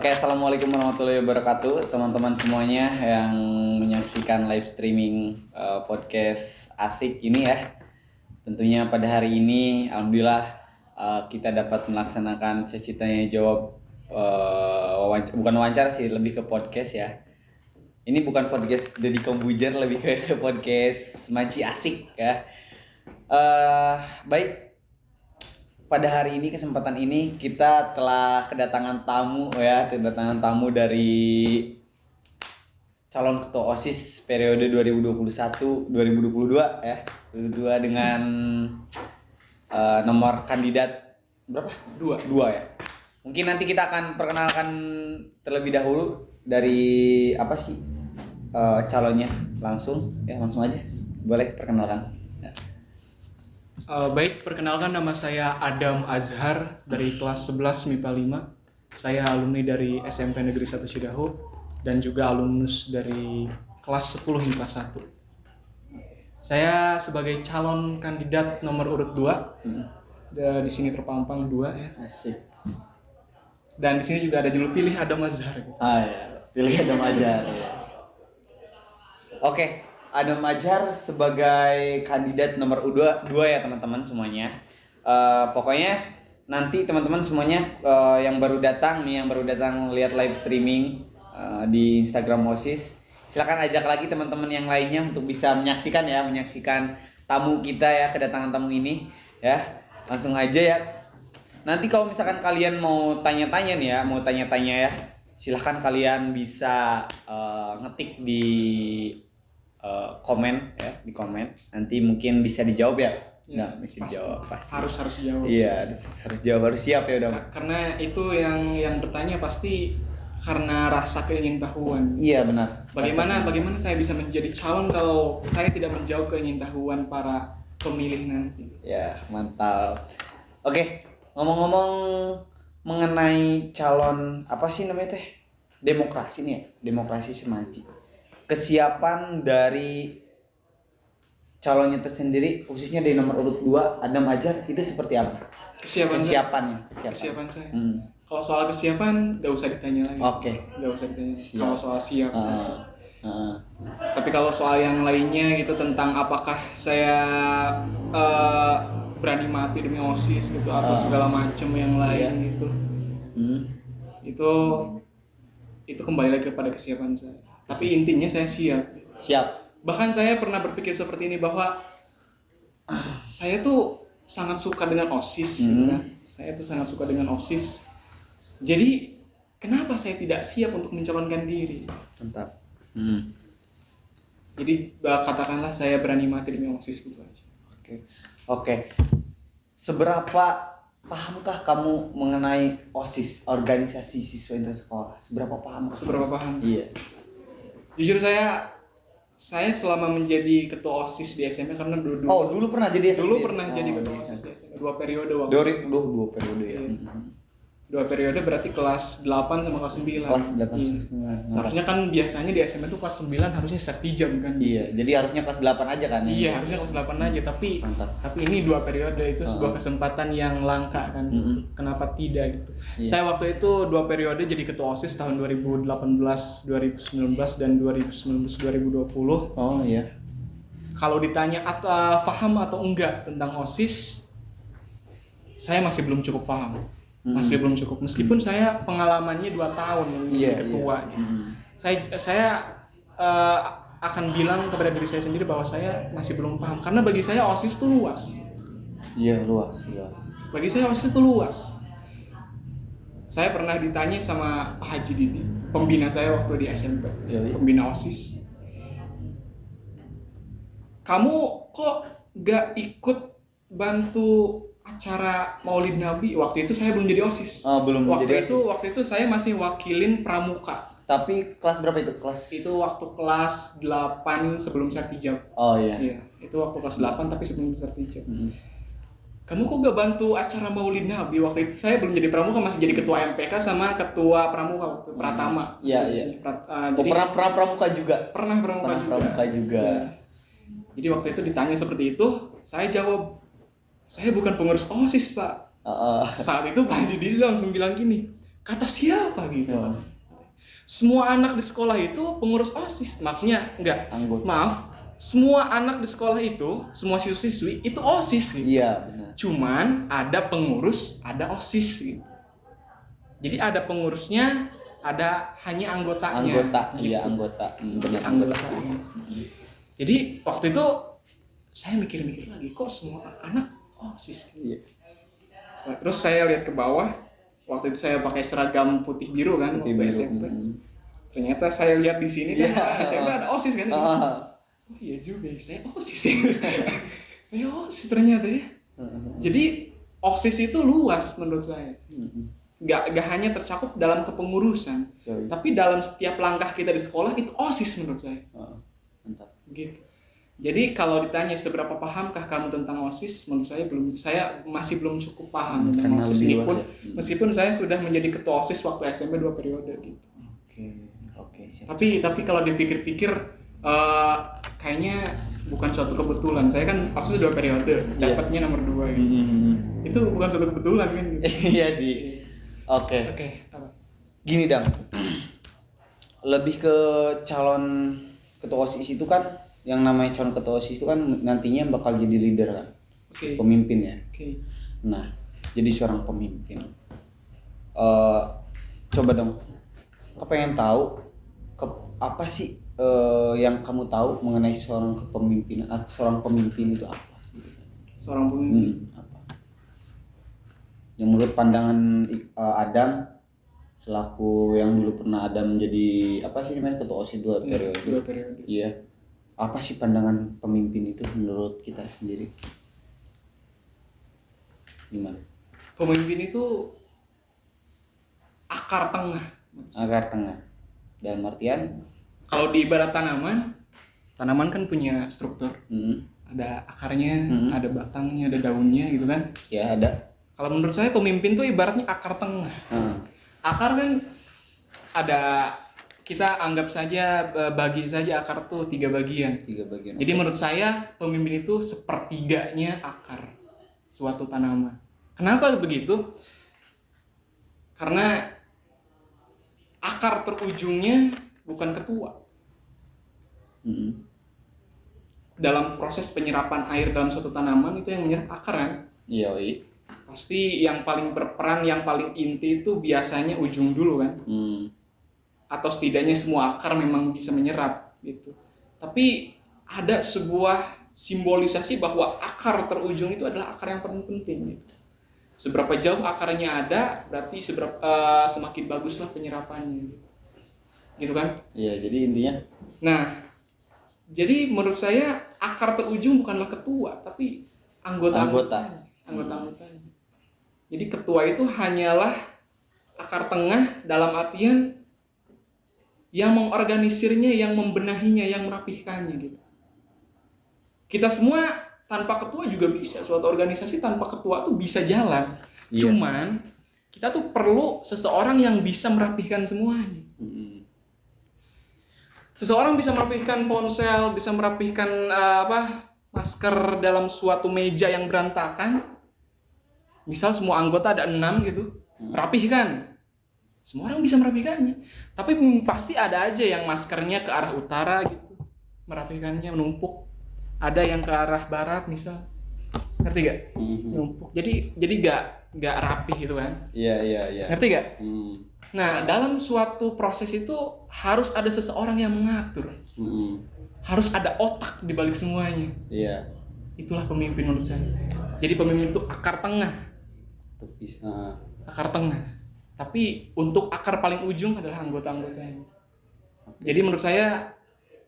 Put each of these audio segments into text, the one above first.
Oke, assalamualaikum warahmatullahi wabarakatuh, teman-teman semuanya yang menyaksikan live streaming podcast asik ini ya. Tentunya pada hari ini, alhamdulillah kita dapat melaksanakan sesi tanya jawab bukan wawancara sih, lebih ke podcast ya. Ini bukan podcast Deddy Kombujer, lebih ke podcast Manci Asik ya. Baik. Pada hari ini, kesempatan ini kita telah kedatangan tamu dari calon ketua OSIS periode 2021-2022 ya. 2022 dengan nomor kandidat berapa? Dua ya. Mungkin nanti kita akan perkenalkan terlebih dahulu dari calonnya langsung aja. Boleh perkenalkan. Baik, perkenalkan nama saya Adam Azhar dari kelas 11 MIPA 5. Saya alumni dari SMP Negeri 1 Cidahu dan juga alumnus dari kelas 10 MIPA 1. Saya sebagai calon kandidat nomor urut 2. Di sini terpampang 2 ya. Asik. Dan di sini juga ada judul pilih Adam Azhar. Ya, pilih Adam Azhar ya. Oke. Adam Azhar sebagai kandidat nomor 2 ya teman-teman semuanya. Pokoknya nanti teman-teman semuanya yang baru datang lihat live streaming di Instagram OSIS, silakan ajak lagi teman-teman yang lainnya untuk bisa menyaksikan tamu kita ya, kedatangan tamu ini ya. Langsung aja ya. Nanti kalau misalkan kalian mau tanya-tanya ya, silakan kalian bisa ngetik di komen ya, di komen. Nanti mungkin bisa dijawab ya. Nah, bisa dijawab pasti. Harus jawab. Iya, harus jawab, harus siap ya udah. Karena itu yang bertanya pasti karena rasa keingintahuan. Iya, benar. Bagaimana saya bisa menjadi calon kalau saya tidak menjawab keingintahuan para pemilih nanti? Ya, mantap. Oke, ngomong-ngomong mengenai calon demokrasi nih ya, demokrasi Semanci. Kesiapan dari calonnya tersendiri, khususnya dari nomor urut 2 Adam Azhar, itu seperti apa? Kesiapan saya. Kalau soal kesiapan gak usah ditanya lagi. Oke. Gak usah ditanya. Kalau soal siap. Tapi kalau soal yang lainnya gitu, tentang apakah saya berani mati demi OSIS gitu atau segala macam yang lain gitu. Itu kembali lagi kepada kesiapan saya. Tapi intinya saya siap. Bahkan saya pernah berpikir seperti ini, bahwa saya tuh sangat suka dengan OSIS gitu kan. Saya tuh sangat suka dengan OSIS. Jadi kenapa saya tidak siap untuk mencalonkan diri? Mantap. Jadi katakanlah saya berani mati demi OSIS gitu aja. Oke. Seberapa pahamkah kamu mengenai OSIS, organisasi siswa intersekolah? Seberapa paham? Iya. Jujur saya selama menjadi ketua OSIS di SMP, karena dulu pernah jadi SMP. Dulu pernah jadi ketua OSIS di SMP. 2 periode waktu. 2 periode ya. 2 periode berarti kelas 8 sama kelas 9. Kelas 8 sama 9. Seharusnya kan biasanya di SMP tuh kelas 9 harusnya Sektijam kan. Iya, jadi harusnya kelas 8 aja kan. Iya, harusnya kelas 8 aja, tapi mantap. Tapi ini 2 periode, itu sebuah kesempatan yang langka kan. Kenapa tidak gitu. Iya. Saya waktu itu 2 periode jadi ketua OSIS tahun 2018, 2019 dan 2019-2020. Oh iya. Kalau ditanya paham atau enggak tentang OSIS, saya masih belum cukup paham. Meskipun saya pengalamannya 2 tahun menjadi ketua. Saya akan bilang kepada diri saya sendiri bahwa saya masih belum paham, karena bagi saya OSIS itu luas. Iya, luas. Bagi saya OSIS itu luas. Saya pernah ditanya sama Pak Haji Didi, pembina saya waktu di SMP. Pembina OSIS. Kamu kok gak ikut bantu acara Maulid Nabi? Waktu itu saya belum jadi OSIS. Waktu itu saya masih wakilin pramuka. Tapi kelas berapa itu? Itu waktu kelas 8 sebelum Sertijab. Oh iya. Iya, itu waktu kelas 8 tapi sebelum Sertijab. Kamu kok gak bantu acara Maulid Nabi? Waktu itu saya belum jadi pramuka, masih jadi ketua MPK sama ketua pramuka waktu Pratama. Iya. Pernah pramuka juga. Pernah pramuka juga. Jadi waktu itu ditanya seperti itu, saya jawab, saya bukan pengurus OSIS, Pak. Saat itu Pak Haji Didi langsung bilang gini, Kata siapa gitu? Semua anak di sekolah itu pengurus OSIS. Maksudnya enggak. Anggota. Maaf, semua anak di sekolah itu, semua siswa-siswi itu OSIS gitu. Iya, benar. Cuman ada pengurus, ada OSIS gitu. Jadi ada pengurusnya, ada hanya anggotanya. Anggota, gitu. iya anggota. Benar. Anggotanya. Jadi waktu itu saya mikir-mikir lagi, kok semua anak OSIS gitu. Iya. Terus saya lihat ke bawah, waktu itu saya pakai seragam putih biru kan Putih waktu biru. SMP. Ternyata saya lihat di sini kan Iya. SMP ada OSIS kan. Oh iya juga ya, saya OSIS ya. Saya OSIS ternyata ya. Jadi OSIS itu luas menurut saya. Gak hanya tercakup dalam kepengurusan, tapi dalam setiap langkah kita di sekolah itu OSIS menurut saya. Mantap. Gitu. Jadi kalau ditanya seberapa pahamkah kamu tentang OSIS, menurut saya masih belum cukup paham tentang Karena OSIS lebih meskipun luas ya. meskipun saya sudah menjadi ketua OSIS waktu SMP 2 periode gitu. Oke, siap. Tapi kalau dipikir-pikir kayaknya bukan suatu kebetulan. Saya kan OSIS 2 periode, dapatnya nomor 2 gitu. Itu bukan suatu kebetulan kan gitu. Iya sih. Oke. Apa? Gini Dam, lebih ke calon ketua OSIS itu kan, yang namanya calon ketua OSIS itu kan nantinya bakal jadi leader kan, pemimpin ya. Nah, jadi seorang pemimpin. Coba dong, aku pengen tahu apa sih yang kamu tahu mengenai seorang kepemimpinan, seorang pemimpin itu apa? Seorang pemimpin. Apa? Yang menurut pandangan Adam selaku yang dulu pernah Adam menjadi apa sih namanya ketua OSIS 2 periode. 2 periode. Iya. Apa sih pandangan pemimpin itu menurut kita sendiri? Gimana? Pemimpin itu akar tengah. Akar tengah. Dalam artian Kalau di ibarat tanaman kan punya struktur. Ada akarnya, ada batangnya, ada daunnya gitu kan. Ya ada. Kalau menurut saya pemimpin tuh ibaratnya akar tengah. Akar kan ada, kita anggap saja bagi saja akar tuh 3 bagian. 3 bagian. Jadi menurut saya pemimpin itu sepertiganya akar suatu tanaman. Kenapa begitu? Karena akar terujungnya bukan ketua. Dalam proses penyerapan air dalam suatu tanaman itu yang menyerap akar kan? Iya. Pasti yang paling berperan, yang paling inti itu biasanya ujung dulu kan? Atau setidaknya semua akar memang bisa menyerap gitu. Tapi ada sebuah simbolisasi bahwa akar terujung itu adalah akar yang paling penting gitu. Seberapa jauh akarnya ada, berarti semakin baguslah penyerapannya gitu kan? Iya, jadi intinya. Nah, jadi menurut saya akar terujung bukanlah ketua, tapi anggota-anggotanya. Jadi ketua itu hanyalah akar tengah dalam artian yang mengorganisirnya, yang membenahinya, yang merapihkannya gitu. Kita semua tanpa ketua juga bisa, suatu organisasi tanpa ketua tuh bisa jalan. Cuman kita tuh perlu seseorang yang bisa merapihkan semuanya. Seseorang bisa merapihkan ponsel, bisa merapihkan masker dalam suatu meja yang berantakan. Misal semua anggota ada 6 gitu, rapihkan. Semua orang bisa merapihkannya. Tapi pasti ada aja yang maskernya ke arah utara gitu, merapihkannya menumpuk. Ada yang ke arah barat misal, ngerti gak? Numpuk. Jadi gak rapih gitu kan? Iya. Ngerti gak? Nah, dalam suatu proses itu harus ada seseorang yang mengatur. Harus ada otak di balik semuanya. Iya. Itulah pemimpin menurut saya. Jadi pemimpin itu akar tengah. Akar tengah. Tapi untuk akar paling ujung adalah anggota-anggotanya. Jadi menurut saya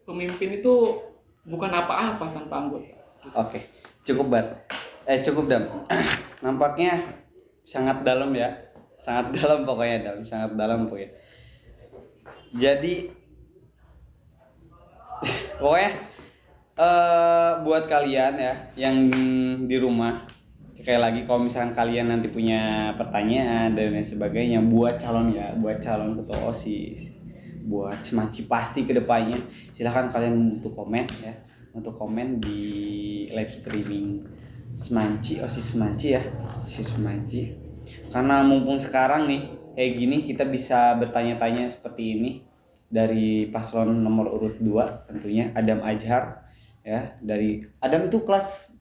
pemimpin itu bukan apa-apa tanpa anggota. Oke. Cukup Dam. Nampaknya sangat dalam ya. Sangat dalam pokoknya. Jadi pokoknya buat kalian ya yang di rumah, sekali lagi kalau misalkan kalian nanti punya pertanyaan dan lain sebagainya buat calon ketua OSIS, buat Semanci pasti kedepannya, silahkan kalian untuk komen di live streaming Semanci, OSIS Semanci ya, OSIS Semanci. Karena mumpung sekarang nih kayak gini kita bisa bertanya-tanya seperti ini dari paslon nomor urut 2 tentunya Adam Ajhar ya. Dari Adam tuh kelas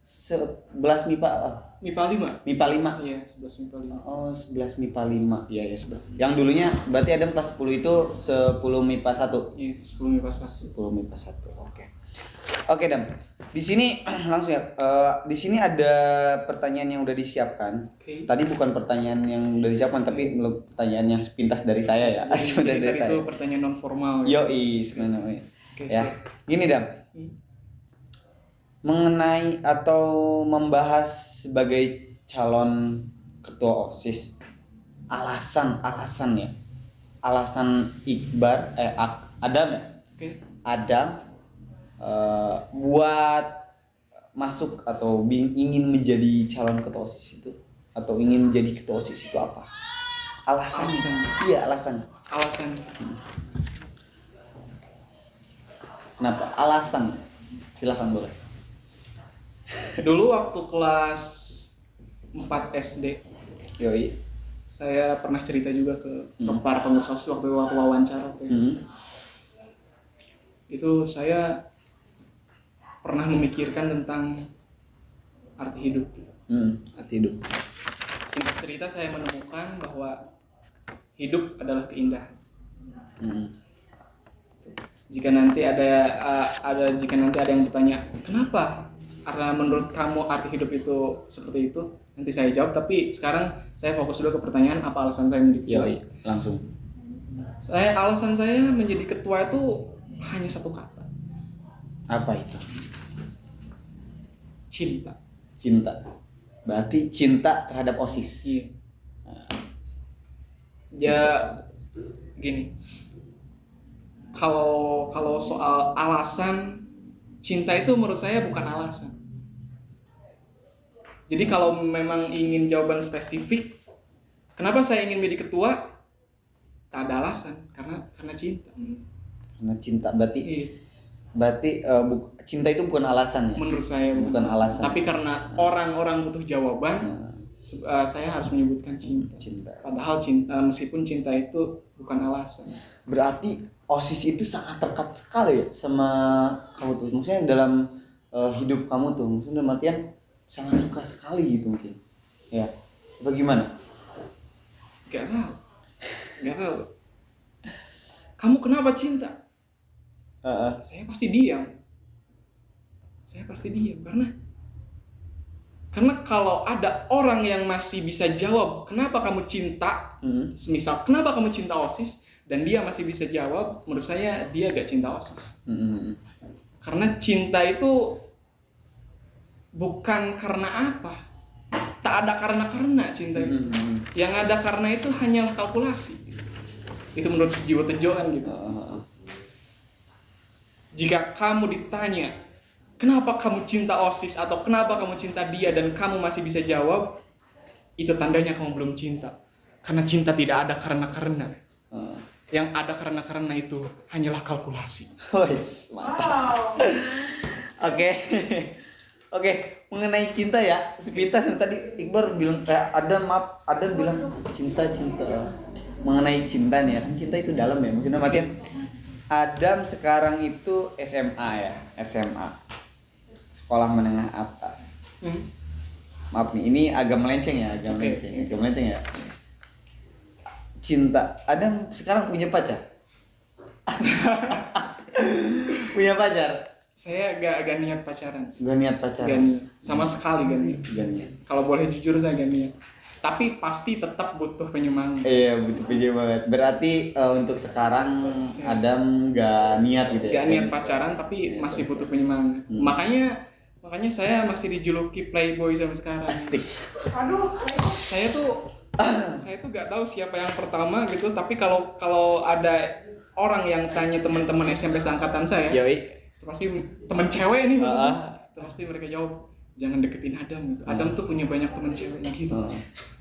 11 MIPA MIPA 5. MIPA 5. Iya, 11 MIPA 5. Oh, 11 MIPA 5. Iya, ya, 11. Yang dulunya berarti Adam kelas 10 itu 10 MIPA 1. Iya, 10 MIPA 1. 10 MIPA 1. Oke. Oke, Dam. Di sini langsung ya. Di sini ada pertanyaan yang udah disiapkan. Oke. Tadi bukan pertanyaan yang udah disiapkan tapi pertanyaan yang sepintas dari saya ya. Jadi Dari tadi saya. itu pertanyaan non formal. Yoi, sebenarnya. Oke, Ya. siap. Gini, Dam. Mengenai atau membahas sebagai calon ketua OSIS, alasan ya. Alasan Adam ya. Oke. Adam buat masuk atau ingin menjadi calon ketua OSIS itu atau ingin menjadi ketua OSIS itu apa? Alasannya. Iya, alasan. Alasan. Kenapa? Alasan. Silakan boleh. Dulu waktu kelas 4 SD, Yoi. saya pernah cerita juga ke para pengurus OSIS waktu wawancara. Itu saya pernah memikirkan tentang arti hidup. Arti hidup. Singkat cerita saya menemukan bahwa hidup adalah keindahan. Jika nanti ada yang bertanya, kenapa? Karena menurut kamu arti hidup itu seperti itu, nanti saya jawab. Tapi sekarang saya fokus dulu ke pertanyaan apa alasan saya menjadi ketua. Yoi, langsung. Alasan saya menjadi ketua itu hanya satu kata. Apa itu? Cinta. Cinta. Berarti cinta terhadap OSIS. Iya. Ya gini. Kalau soal alasan, cinta itu menurut saya bukan alasan. Jadi kalau memang ingin jawaban spesifik, kenapa saya ingin menjadi ketua? Tak ada alasan, karena cinta. Karena cinta berarti. Iya. Berarti cinta itu bukan alasan ya? Menurut saya bukan alasan. Tapi karena orang-orang butuh jawaban, saya harus menyebutkan cinta. Padahal meskipun cinta itu bukan alasan. Berarti OSIS itu sangat terkat sekali ya sama kamu tuh. Maksudnya dalam hidup kamu tuh, maksudnya dalam artian sangat suka sekali gitu mungkin. Ya. Bagaimana? Gak tahu. Kamu kenapa cinta? Saya pasti diam karena kalau ada orang yang masih bisa jawab kenapa kamu cinta, semisal kenapa kamu cinta OSIS, dan dia masih bisa jawab, menurut saya dia gak cinta OSIS. Karena cinta itu bukan karena apa, tak ada karena cinta itu. Yang ada karena itu hanyalah kalkulasi. Itu menurut jiwa Tejo kan gitu. Jika kamu ditanya, kenapa kamu cinta OSIS atau kenapa kamu cinta dia dan kamu masih bisa jawab, itu tandanya kamu belum cinta. Karena cinta tidak ada karena. Yang ada karena itu hanyalah kalkulasi. Wes, mantap. Oke, mengenai cinta ya, sepintas yang tadi Iqbal bilang Adam bilang cinta. Mengenai cinta nih ya, kan cinta itu dalam ya. Maksudnya makin Adam sekarang itu SMA, sekolah menengah atas. Maaf nih, ini agak melenceng ya. Cinta, Adam sekarang punya pacar? Punya pacar? Saya gak niat pacaran. Gak niat pacaran? Gak niat, sama sekali gak niat. Kalau boleh jujur saya gak niat. Tapi pasti tetap butuh penyemangat. Iya, butuh penyemangat. Berarti untuk sekarang Adam gak niat gitu ya? Gak niat pacaran tapi masih butuh penyemangat. Makanya saya masih dijuluki playboy sampai sekarang. Asik. Aduh, saya tuh gak tahu siapa yang pertama gitu. Tapi kalau ada orang yang tanya teman-teman SMP seangkatan saya, itu pasti teman cewek nih khususnya. Itu pasti mereka jawab, jangan deketin Adam gitu. Adam tuh punya banyak teman cewek gitu.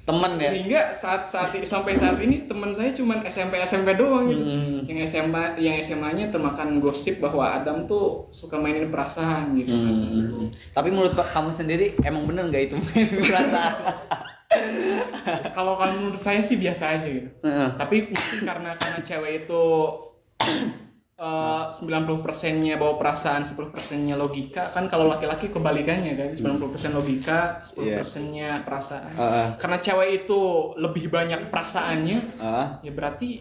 Teman ya. Sehingga sampai saat ini teman saya cuma SMP doang gitu. Yang SMA-nya termakan gosip bahwa Adam tuh suka mainin perasaan gitu. Tapi menurut kamu sendiri emang bener nggak itu mainin perasaan? Kalau menurut saya sih biasa aja gitu. Tapi mungkin karena cewek itu 90%-nya bawa perasaan, 10%-nya logika. Kan kalau laki-laki kebalikannya kan, 90% logika, 10%-nya perasaan. Karena cewek itu lebih banyak perasaannya, ya berarti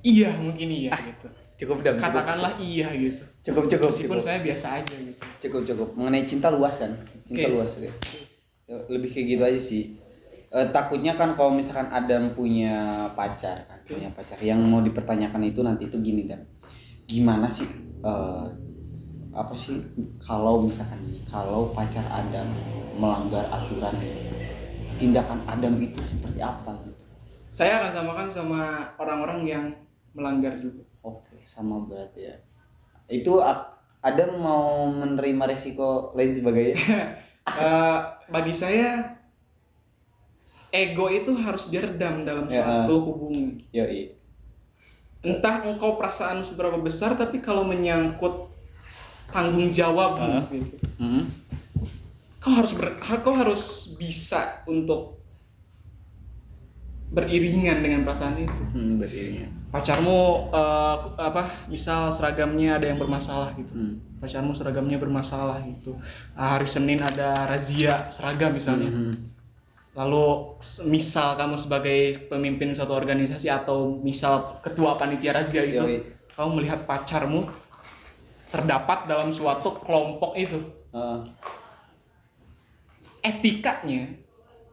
iya mungkin iya gitu. Cukup dong. Katakanlah iya gitu. Cukup. Meskipun saya biasa aja gitu. Cukup. Mengenai cinta luas kan? Cinta luas ya. Lebih kayak gitu aja sih. Takutnya kan kalau misalkan Adam punya pacar kan, punya pacar yang mau dipertanyakan itu nanti itu gini dan gimana sih apa sih kalau misalkan kalau pacar Adam melanggar aturan, tindakan Adam itu seperti apa gitu? Saya akan samakan sama orang-orang yang melanggar juga. Oke, sama berarti ya. Itu Adam mau menerima resiko lain sebagainya? Bagi saya ego itu harus diredam dalam suatu hubungan. Yoi. Entah engkau perasaan seberapa besar, tapi kalau menyangkut tanggung jawab gitu, kau harus bisa untuk beriringan dengan perasaan itu. Beriringan. Pacarmu misal seragamnya ada yang bermasalah gitu. Pacarmu seragamnya bermasalah gitu. Hari Senin ada razia seragam misalnya. Lalu misal kamu sebagai pemimpin suatu organisasi atau misal ketua panitia razia itu, kamu melihat pacarmu terdapat dalam suatu kelompok itu. Etikanya,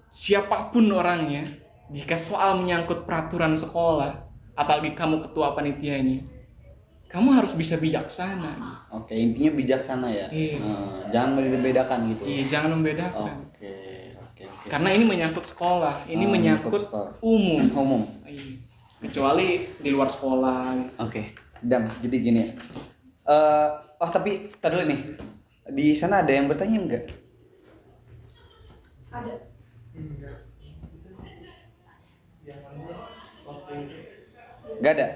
siapapun orangnya, jika soal menyangkut peraturan sekolah, apalagi kamu ketua panitianya, kamu harus bisa bijaksana. Oke, intinya bijaksana ya. Jangan membedakan gitu. Iya, jangan membedakan. Oke. Karena ini menyangkut sekolah, ini menyangkut umum. Iya. Kecuali di luar sekolah. Oke. Dam, jadi gini. Tapi tar dulu nih. Di sana ada yang bertanya enggak? Ada. Enggak ada.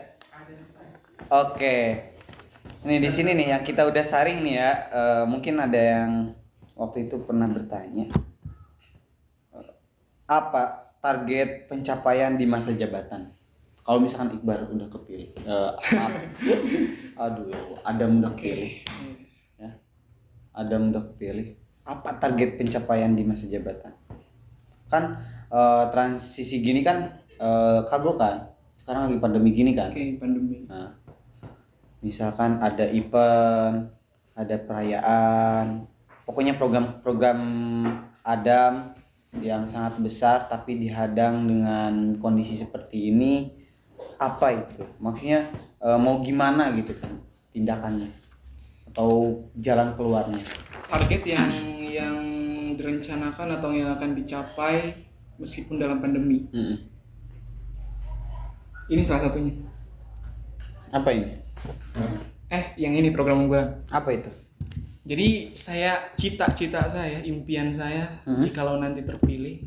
Oke. Nih di sini nih yang kita udah saring nih ya. Mungkin ada yang waktu itu pernah bertanya. Apa target pencapaian di masa jabatan? Kalau misalkan Iqbal udah kepilih, Adam udah kepilih, ya, Adam udah kepilih. Apa target pencapaian di masa jabatan? Kan transisi gini kan kagok kan? Sekarang lagi pandemi gini kan? Pandemi. Nah, misalkan ada event, ada perayaan, pokoknya program-program Adam yang sangat besar tapi dihadang dengan kondisi seperti ini, apa itu maksudnya? Mau gimana gitu kan tindakannya atau jalan keluarnya? Target yang direncanakan atau yang akan dicapai meskipun dalam pandemi. Ini salah satunya. Apa ini? Yang ini program unggulan. Apa itu? Jadi cita-cita saya, impian saya, jikalau nanti terpilih,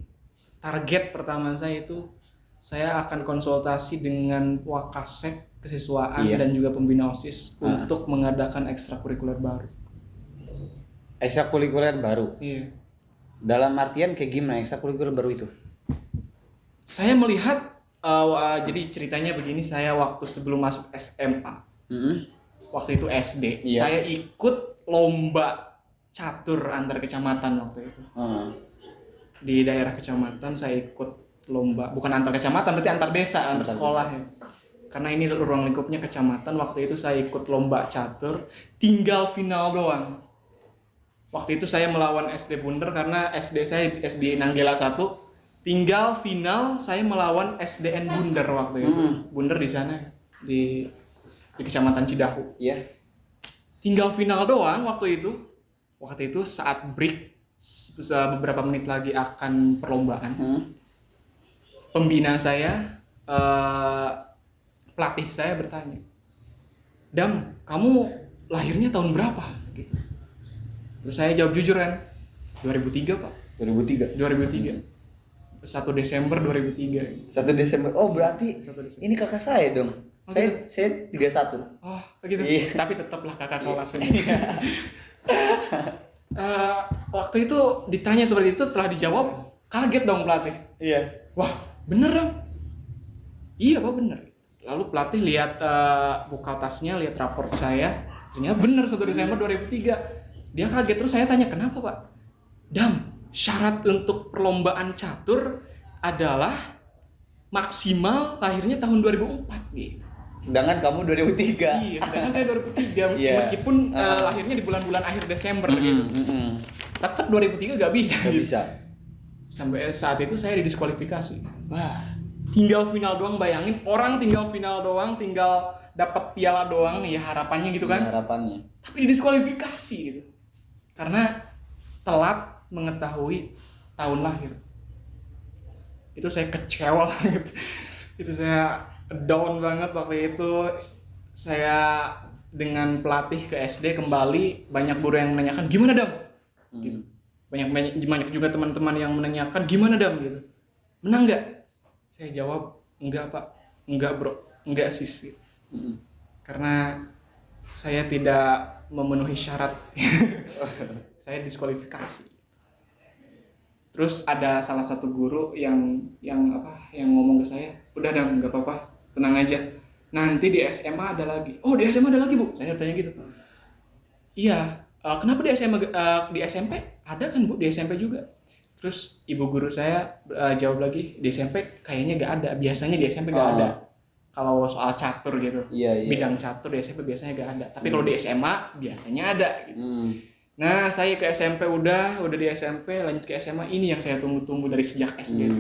target pertama saya itu saya akan konsultasi dengan Wakasek kesiswaan dan juga pembina OSIS untuk mengadakan ekstrakurikuler baru. Ekstrakurikuler baru? Iya. Dalam artian kayak gimana ekstrakurikuler baru itu? Saya melihat, jadi ceritanya begini, saya waktu sebelum masuk SMA, waktu itu SD, saya ikut lomba catur antar kecamatan waktu itu. Di daerah kecamatan saya ikut lomba, bukan antar kecamatan, berarti antar desa, antar sekolah ya. Karena ini ruang lingkupnya kecamatan, waktu itu saya ikut lomba catur, tinggal final doang. Waktu itu saya melawan SD Bunder karena SD saya SD Nanggela 1, tinggal final saya melawan SDN Bunder waktu itu. Bunder di sana di kecamatan Cidahu. Iya. Tinggal final doang waktu itu. Waktu itu saat break beberapa menit lagi akan perlombaan. Pembina saya, pelatih saya bertanya, "Dam, kamu lahirnya tahun berapa?" Gitu. Terus saya jawab jujur kan, 2003 Pak. 2003. 1 Desember 2003. 1 Desember. Oh berarti 1 Desember. ini kakak saya dong. Saya 31. Oh begitu. Iya. Tapi tetaplah kakak kelasnya. Waktu itu ditanya seperti itu, setelah dijawab, Kaget dong pelatih. Iya. Wah, bener dong. Iya Pak, bener. Lalu pelatih lihat buka tasnya, lihat raport saya, ternyata bener 1 Desember 2003. Dia kaget, terus saya tanya, kenapa Pak? Dam, syarat untuk perlombaan catur adalah maksimal lahirnya tahun 2004 gitu. Sedangkan kamu 2003. Iya, sedangkan saya 2003. Iya. Meskipun lahirnya di bulan-bulan akhir Desember gitu. Tetap 2003 gak bisa. Gak bisa. Sampai saat itu saya didiskualifikasi. Wah. Tinggal final doang, bayangin orang tinggal final doang, tinggal dapat piala doang, ya harapannya gitu kan. Harapannya. Tapi didiskualifikasi gitu. Karena telat mengetahui tahun lahir. Itu saya kecewa banget. Itu saya down banget waktu itu. Saya dengan pelatih ke SD kembali, banyak guru yang menanyakan gimana Dam? Gitu. Banyak juga teman-teman yang menanyakan gimana Dam gitu. Menang nggak? Saya jawab enggak Pak, enggak bro, enggak sis. Gitu. Karena saya tidak memenuhi syarat. Saya diskualifikasi. Terus ada salah satu guru yang ngomong ke saya, udah Dam, nggak apa-apa, tenang aja. Nanti di SMA ada lagi. Oh, di SMA ada lagi Bu? Saya tanya gitu. Iya. Kenapa di SMA di SMP? Ada kan Bu, di SMP juga. Terus ibu guru saya jawab lagi, di SMP kayaknya nggak ada. Biasanya di SMP nggak ada. Kalau soal catur gitu, bidang catur di SMP biasanya nggak ada. Tapi kalau di SMA biasanya ada. Gitu. Nah, saya ke SMP udah di SMP, lanjut ke SMA, ini yang saya tunggu-tunggu dari sejak SD.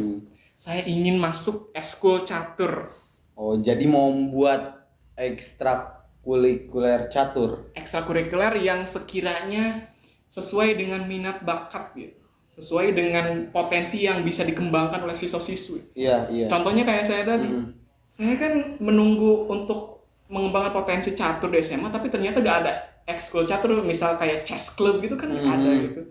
Saya ingin masuk ekskul catur. Oh, jadi mau membuat ekstrakurikuler catur. Ekstrakurikuler yang sekiranya sesuai dengan minat bakat gitu. Sesuai dengan potensi yang bisa dikembangkan oleh siswa-siswi. Iya. Contohnya kayak saya tadi. Saya kan menunggu untuk mengembangkan potensi catur di SMA, tapi ternyata gak ada ekskul catur, misal kayak chess club gitu kan ada gitu.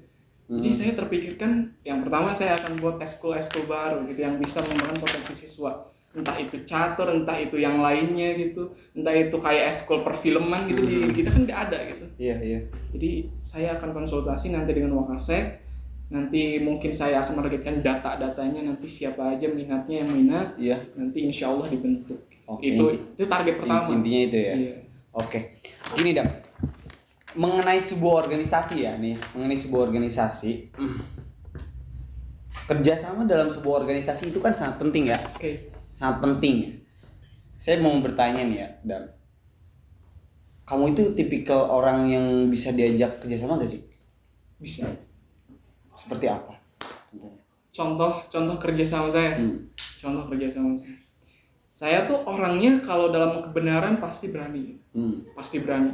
Jadi saya terpikirkan yang pertama saya akan buat ekskul baru gitu yang bisa mengembangkan potensi siswa. Entah itu catur, entah itu yang lainnya gitu, entah itu kayak ekskul perfilman gitu di kita kan nggak ada gitu. Iya. Jadi saya akan konsultasi nanti dengan Wakasek. Nanti mungkin saya akan menargetkan data-datanya, nanti siapa aja minatnya yang minat. Iya. Nanti insya Allah dibentuk. Oke, Itu target pertama. Intinya itu ya. Iya. Oke. Gini Dam. Mengenai sebuah organisasi ya nih, kerjasama dalam sebuah organisasi itu kan sangat penting ya. Oke. Sangat penting. Saya mau bertanya nih ya, Dam. Kamu itu tipikal orang yang bisa diajak kerjasama gak sih? Bisa. Seperti apa? Contoh kerjasama saya. Contoh kerjasama saya. Saya tuh orangnya kalau dalam kebenaran pasti berani. Pasti berani.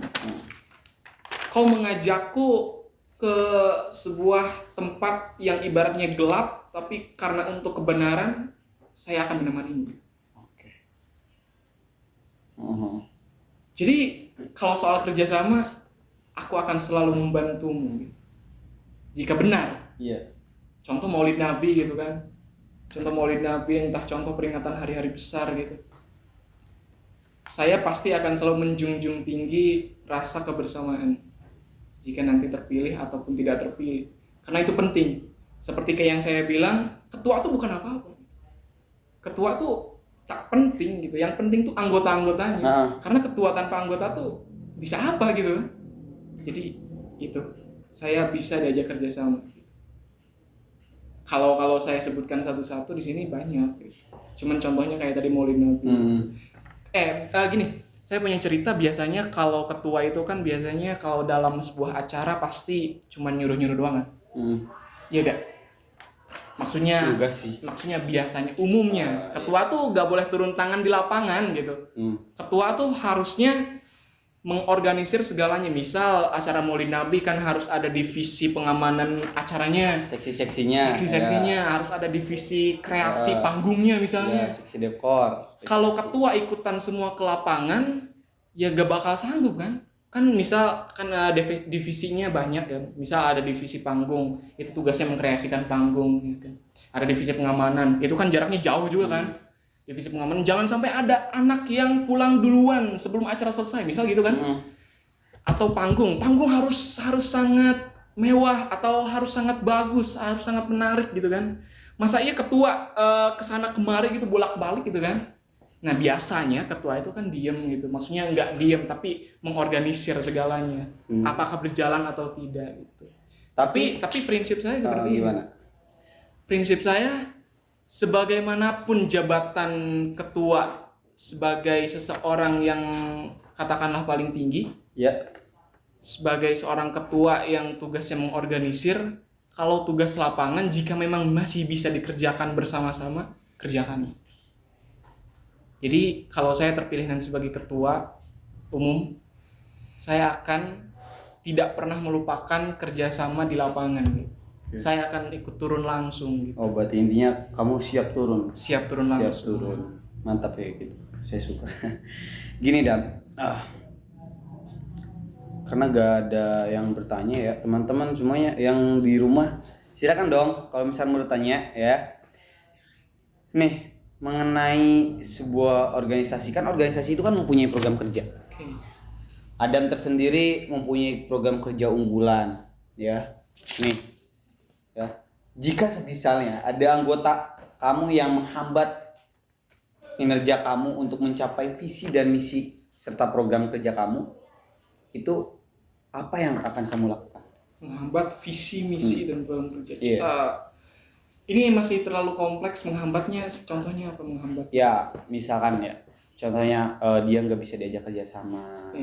Kau mengajakku ke sebuah tempat yang ibaratnya gelap, tapi karena untuk kebenaran, saya akan menemanimu. Oke. Jadi kalau soal kerjasama, aku akan selalu membantumu. Jika benar. Iya. Contoh Maulid Nabi gitu kan. Contoh Maulid Nabi, entah contoh peringatan hari-hari besar gitu. Saya pasti akan selalu menjunjung tinggi rasa kebersamaan. Jika nanti terpilih ataupun tidak terpilih. Karena itu penting. Seperti kayak yang saya bilang, ketua tuh bukan apa-apa. Ketua tuh tak penting gitu. Yang penting tuh anggota-anggotanya. Karena ketua tanpa anggota tuh bisa apa gitu. Jadi itu. Saya bisa diajak kerjasama. Kalau saya sebutkan satu-satu di sini banyak. Cuman contohnya kayak tadi Maulid Nabi. Gini. Saya punya cerita, biasanya kalau ketua itu kan biasanya kalau dalam sebuah acara pasti cuma nyuruh-nyuruh doang kan? Iya gak? Maksudnya biasanya, umumnya ketua tuh gak boleh turun tangan di lapangan gitu. Ketua tuh harusnya mengorganisir segalanya. Misal acara Maulid Nabi kan harus ada divisi pengamanan acaranya, seksi-seksinya harus ada divisi kreasi panggungnya misalnya. Seksi dekor. Kalau ketua ikutan semua ke lapangan, ya gak bakal sanggup kan? Kan misal kan divisinya banyak ya. Misal ada divisi panggung, itu tugasnya mengkreasikan panggung gitu. Ada divisi pengamanan, itu kan jaraknya jauh juga kan. Divisi pengamanan, jangan sampai ada anak yang pulang duluan sebelum acara selesai, misal gitu kan. Atau panggung harus sangat mewah atau harus sangat bagus, harus sangat menarik gitu kan. Masa iya ketua kesana kemari gitu bolak-balik gitu kan. Nah biasanya ketua itu kan diem gitu, maksudnya nggak diem tapi mengorganisir segalanya, apakah berjalan atau tidak gitu. Tapi prinsip saya seperti ini. Gimana? Prinsip saya sebagaimanapun jabatan ketua sebagai seseorang yang katakanlah paling tinggi, Ya. sebagai seorang ketua yang tugasnya mengorganisir, kalau tugas lapangan jika memang masih bisa dikerjakan bersama-sama, kerjakan. Jadi kalau saya terpilih nanti sebagai ketua umum, saya akan tidak pernah melupakan kerjasama di lapangan. Gitu. Saya akan ikut turun langsung. Gitu. Oh, berarti intinya kamu siap turun. Siap turun Siap langsung. turun. Mantap ya gitu. Saya suka. Gini Dam. Karena gak ada yang bertanya ya, teman-teman semuanya yang di rumah silakan dong kalau misalnya mau bertanya ya. Nih, mengenai sebuah organisasi, kan organisasi itu kan mempunyai program kerja. Okay. Adam tersendiri mempunyai program kerja unggulan, ya. Nih, ya. Jika misalnya ada anggota kamu yang menghambat kinerja kamu untuk mencapai visi dan misi serta program kerja kamu, itu apa yang akan kamu lakukan? Menghambat visi, misi dan program kerja. Yeah. Ini masih terlalu kompleks menghambatnya. Contohnya apa menghambat? Ya, misalkan ya, contohnya dia nggak bisa diajak kerja sama,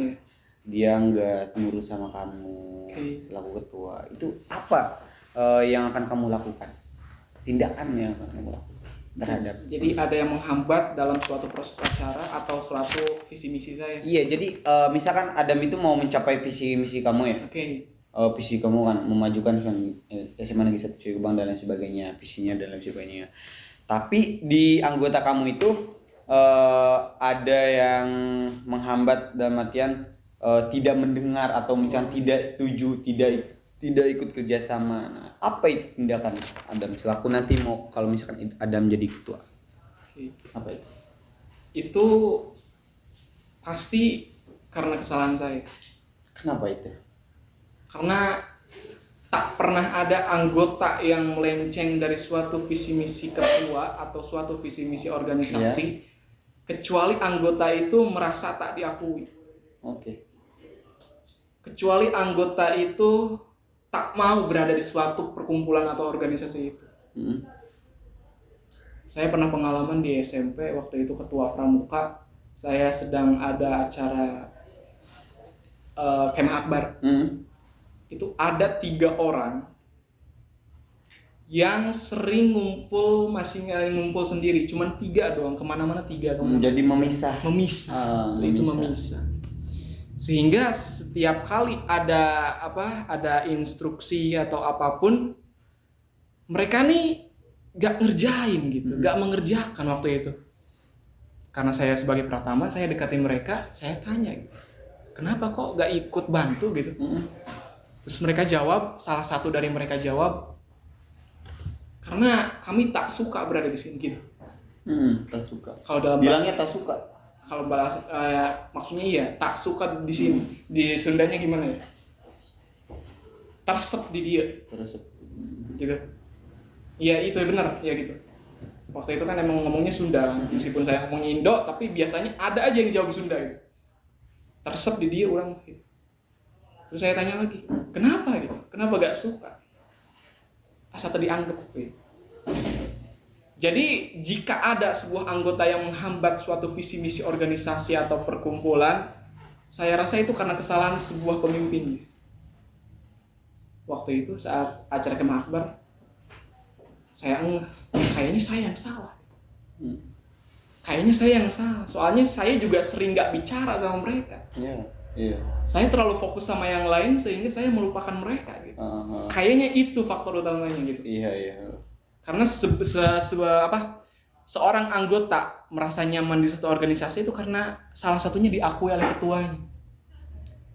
dia nggak nurut sama kamu selaku ketua. Itu apa yang akan kamu lakukan? Tindakan yang akan kamu lakukan terhadap? Jadi ada yang menghambat dalam suatu proses acara atau suatu visi misi saya. Iya, jadi misalkan Adam itu mau mencapai visi misi kamu ya. Oke. Visi kamu kan memajukan kan SMA Negeri 1 Jombang dan lain sebagainya, visinya dan lain sebagainya. Tapi di anggota kamu itu ada yang menghambat dalam artian tidak mendengar atau misalnya tidak setuju, tidak ikut kerjasama. Nah, apa itu tindakan Adam selaku nanti mau kalau misalkan Adam jadi ketua? Apa itu? Itu pasti karena kesalahan saya. Kenapa itu? Karena tak pernah ada anggota yang melenceng dari suatu visi misi ketua atau suatu visi misi organisasi, kecuali anggota itu merasa tak diakui. Oke. Kecuali anggota itu tak mau berada di suatu perkumpulan atau organisasi itu. Saya pernah pengalaman di SMP, waktu itu ketua pramuka, saya sedang ada acara kemah akbar. Itu ada 3 orang yang sering ngumpul, masih ngumpul sendiri, cuman 3 doang, kemana-mana 3 doang. Jadi memisah. Itu memisah. Sehingga setiap kali ada instruksi atau apapun, mereka nih gak ngerjain gitu, gak mengerjakan waktu itu. Karena saya sebagai pratama, saya dekatin mereka, saya tanya gitu, kenapa kok gak ikut bantu gitu. Terus mereka jawab, salah satu dari mereka jawab, karena kami tak suka berada di sini gitu. Tak suka. Kalau dalam bilangnya tak suka. Kalau bahasa maksudnya iya, tak suka di sini. Di Sundanya gimana ya? Tersep di dia. Tersep. Gitu. Iya itu benar, ya gitu. Waktu itu kan emang ngomongnya Sunda, meskipun saya ngomong Indo, tapi biasanya ada aja yang jawab Sunda gitu. Tersep di dia orang gitu. Terus saya tanya lagi, kenapa gitu? Kenapa gak suka? Asal tadi anggap gitu. Jadi jika ada sebuah anggota yang menghambat suatu visi misi organisasi atau perkumpulan, saya rasa itu karena kesalahan sebuah pemimpin. Waktu itu saat acara kemah akbar, kayaknya saya yang salah. Kayaknya saya yang salah. Soalnya saya juga sering gak bicara sama mereka. Iya. Saya terlalu fokus sama yang lain sehingga saya melupakan mereka gitu. Kayaknya itu faktor utamanya gitu. Iya. Karena seorang anggota merasa nyaman di suatu organisasi itu karena salah satunya diakui oleh ketuanya.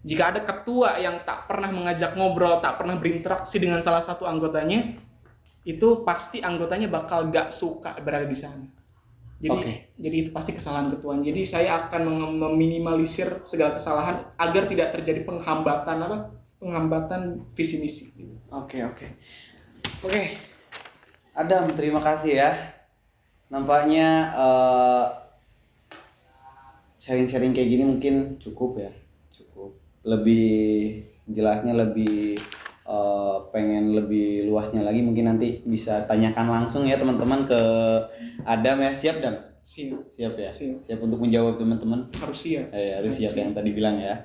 Jika ada ketua yang tak pernah mengajak ngobrol, tak pernah berinteraksi dengan salah satu anggotanya, itu pasti anggotanya bakal gak suka berada di sana. Jadi itu pasti kesalahan ketuanya. Jadi saya akan meminimalisir segala kesalahan agar tidak terjadi penghambatan visi misi. Oke. Adam, terima kasih ya. Nampaknya sharing-sharing kayak gini mungkin cukup ya. Cukup. Lebih jelasnya lebih pengen lebih luasnya lagi mungkin nanti bisa tanyakan langsung ya teman-teman ke Adam ya. Siap Dan? Siap ya. Siap untuk menjawab teman-teman. Harus siap. Harus siap yang tadi bilang ya.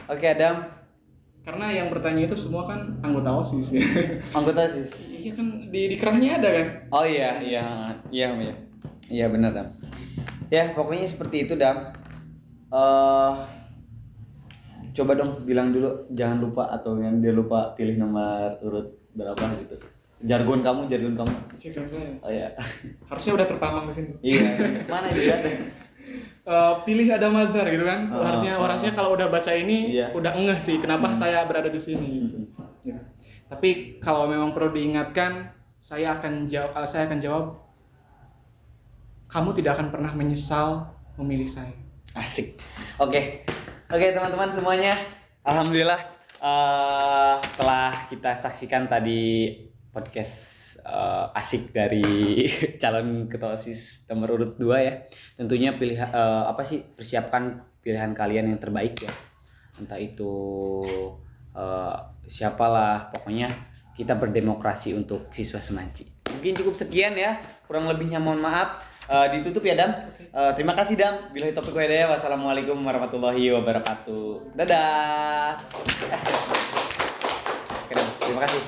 Oke Adam. Karena yang bertanya itu semua kan anggota OSIS ya. Anggota OSIS. Iya kan di kerahnya ada kan? Oh iya benar Dam. Ya pokoknya seperti itu Dam. Coba dong bilang dulu, jangan lupa atau yang dia lupa pilih nomor urut berapa gitu. Jargon kamu. Cek saya. Oh iya. Harusnya udah terpamang di sini. Iya. Mana juga ada. Pilih ada Mazhar gitu kan. Harusnya kalau udah baca ini Iya. udah ngeh sih kenapa saya berada di sini gitu. Ya. Tapi kalau memang perlu diingatkan, saya akan jawab kamu tidak akan pernah menyesal memilih saya. Asik. Oke teman-teman semuanya, alhamdulillah setelah kita saksikan tadi podcast asik dari calon ketua OSIS nomor urut 2 ya. Tentunya persiapkan pilihan kalian yang terbaik ya. Entah itu siapalah, pokoknya kita berdemokrasi untuk siswa Semanci. Mungkin cukup sekian ya, kurang lebihnya mohon maaf. Ditutup ya Dam. Terima kasih Dam. Billahi taufiq wal hidayah. Wassalamualaikum warahmatullahi wabarakatuh. Dadah. Oke, Dam. Terima kasih.